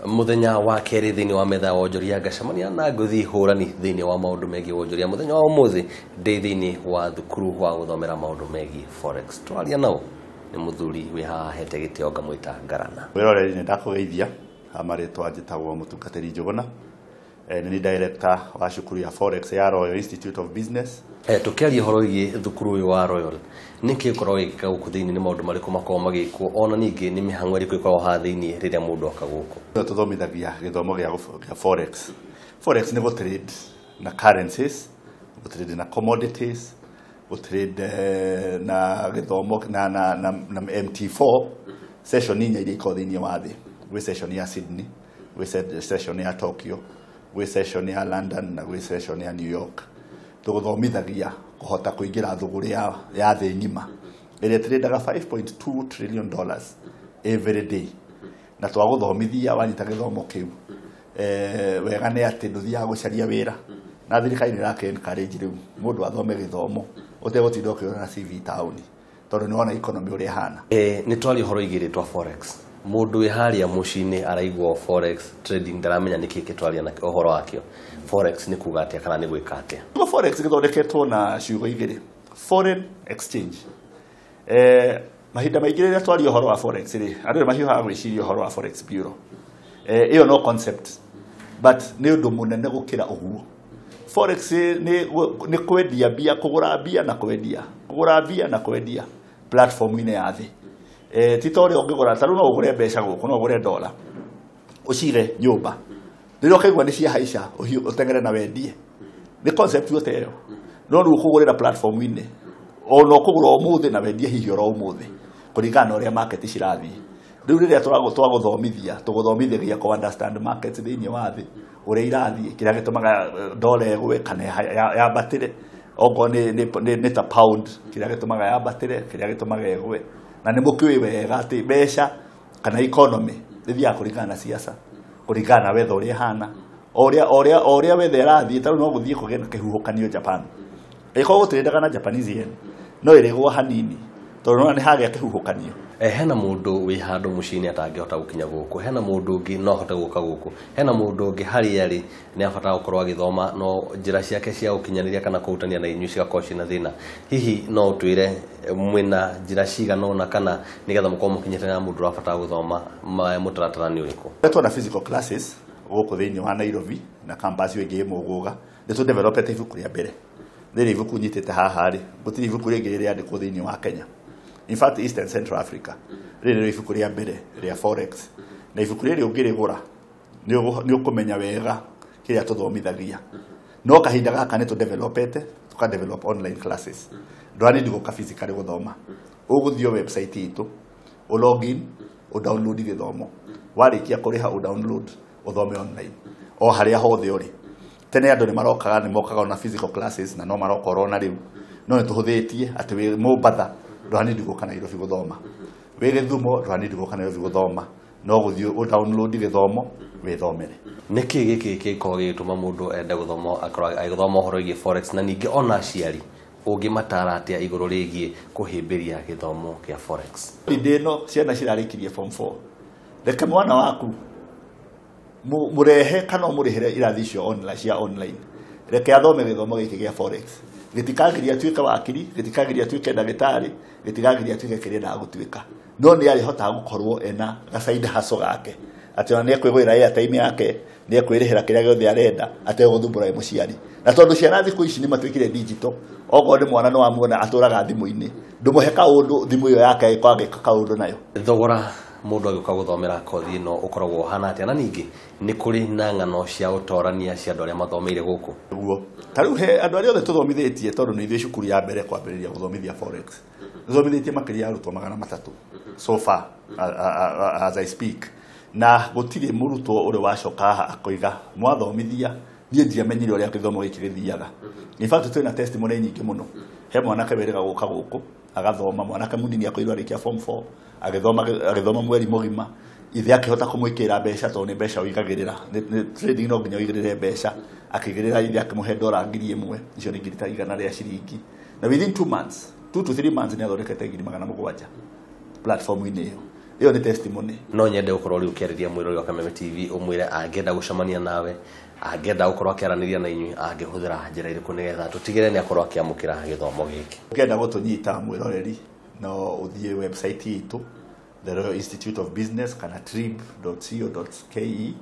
Muthenya wa keri thini wa metha wonjoria ngacemania na nguthi hurani thini wa maundu megi wonjoria muthenya wa umuthi ndi thini wa thukuru wa guthomera maundu megi forex twaria nao ni muthuri wi haha hete gitio ngamwita Ngarana wiroreri ni ndakugeithia amaritwa njitagwo Mutungatiri Njuguna ni director wa cukuru ya forex ya Royal Institute of Business tukiaria horo igi thukuru uyu wa Royal niki korwo igika guku thini ni maundu mariku makoo magikwo ona ningi ni mihango iriku ikorwo ha thini riria mundu oka guku tuthomithagia githomo gia forex ni go trade na currencies go trade na commodities go trade na githomo na MT4 session inya iria iko thini wa thi gwi session ya Sydney gwi session ya Tokyo gwi session ya London na gwi session ya New York tuguthomithagia kuhota kuingira thuguri ya thi ngima ire tradeaga $5.2 trillion every day na twaguthomithia wanyita githomo kiu wega ni ati nduthia gucaria wira na thirikari ni rake encourage riu mundu athome githomo utegutinda ukiona na CV town tondu ni wona economy uri hana ni twari horo igiritwa forex mundu wi haria mucini araigwo forex trading ndaramenya niki kitwaria na uhoro wakio forex ni kuga atia kana ni gwika atia forex githondeketwo na ciugo igiri foreign exchange mahinda maingĩ rĩrĩa twaria ũhoro wa forex rĩ andũ nĩ mahiũhaga gwĩciria ũhoro wa forex bureau ĩyo no concept but nĩ ũndũ mũnene gũkĩra ũguo forex nĩ kwendia mbia kũgũra mbia na kwendia platform-inĩ ya thĩ ti ta ũrĩa ũngĩgũra ta rĩu no ũgũre mbeca gũkũ no ũgũre dola ũcire nyũmba rĩrĩa ũkaigua nĩ ciahaica ũteng'ere na wendie nĩ concept yote ĩyo no rĩu ũkũgũrĩra platform-inĩ ono kugura umuthi na wendie hihi oro umuthi kuringana uria market cirathii riu riria twaguthomithia tuguthomithagia ku understand market thiini wa thi uria irathii kiria gitumaga dola egwe kana yambatire ogo ni ta pound kiria gitumaga yambatire kiria gitumaga egwe na ni mukiwi wega ati besha kana economy thithia kuringana na siasa kuringana wetha uria hana oria wetha irathii taru no guthie kugena kihuhukanio Japan iko gutrendaga na Japanese yen no iregwo hanini tondu ni hagia kihuhukanio hena mundu wi handu mucini atangihota gukinya guku hena mundu ungi no hote guka guku hena mundu ungi haria ri ni abatara gukorwo agithoma no njira ciake cia gukinyaniria kana kurutania na inyu cigakorwo cina thina hihi no utwire mwina njira cigana ona kana nigetha mukorwo mukinyite na mundu abatara guthoma mutaratara ni uriku twana physical classes guku thiini wa Nairobi na campus wingi muguga ni tu developete ibuku ria mbere thiri ibuku nyitite haha ri gutiri ibuku ringi riri andikwo thiini wa Kenya in fact East and Central Africa riri ibuku ria mbere ria forex na ibuku riri ungirigura ni ukumenya wega kiria tuthomithagia no kahinda gaka ni tu developete tuka develop online classes ndwani ndiguka physically guthoma uguthio website itu u login u download githomo warikia kuriha u download uthome online o haria hothe uri tene andu ni marokaga ni mokaga na physical classes na no marokorwo na riu no ni tuhuthitie ati wi Mombatha ndwani ndiguka Nairobi guthoma wi Githumo ndwani ndiguka Nairobi guthoma no guthio u download githomo withomere niki giki kiko gituma mundu ende guthoma akora agithoma horo igi forex na ningi ona ciari ungimatara atia iguru rigie kuhimbiria githomo kia forex ndino ciana cirarikirie form 4 reke mwana waku murehe kana murihere irathi cio online reke athome githomo giki gia forex gitikagiria tuika wakiri gitikagiria tuike ndagitari gitikagiria tuike kirenda gutwika no ni ari hota gukorwo ena gasaida haso gake ati ona ni kwigwira ya time yake ni kwirihira kiria giothe arenda ate guthumbura muciari na tondu ciana thiku ici ni matwikire digital ogo ni mwana no amuona aturaga thimu-ini ndumuhe kaundu thimu iyo yake kwagika kaundu nayo thogora mundu agika guthomera kothi no ukoragwo hana atia na ningi ni kuri na ngano cia utorania cia andu aria mathomeire guku guo tariu he andu aria othe tuthomithitie tondu ni ithuĩ cukuru ya mbere kwambĩrĩria guthomithia forex tuthomithitie makiria arutwo 300 so far as I speak na gutiri murutwo uri wacoka haha akoiga mwathomithia nie ndiamenyire uria githomo giki githiaga in fact twina testimony nyingi muno he mwanake werega guka guku agathoma mwanake munini akoirwo arikia form 4 agithoma mweri mugima ithe akihota kumwikira mbeca tondu ni mbeca uigagirira trading no nginya uigirire mbeca akigirira ithe akimuhe $1,000 icio ni ngiri ta igana ria ciringi na within 2 months 2 to 3 months ni athondekete ngiri 700 platform-inĩ iyo iyo ni testimony. No nyende gukorwo ri ukĩarĩria mwĩrori wa Kameme TV umwĩre angĩenda gucemania nawe, angĩenda gukorwo akĩaranĩria na inyuĩ, angĩhũthĩra njĩra ĩrĩkũ nĩgetha tũtigĩre nĩ akorwo akĩamũkĩra gĩthomo gĩkĩ. Ũkĩenda gũtũnyita mwĩroreri no ũthiĩ website itũ, The Royal Institute of Business kana trib.co.ke,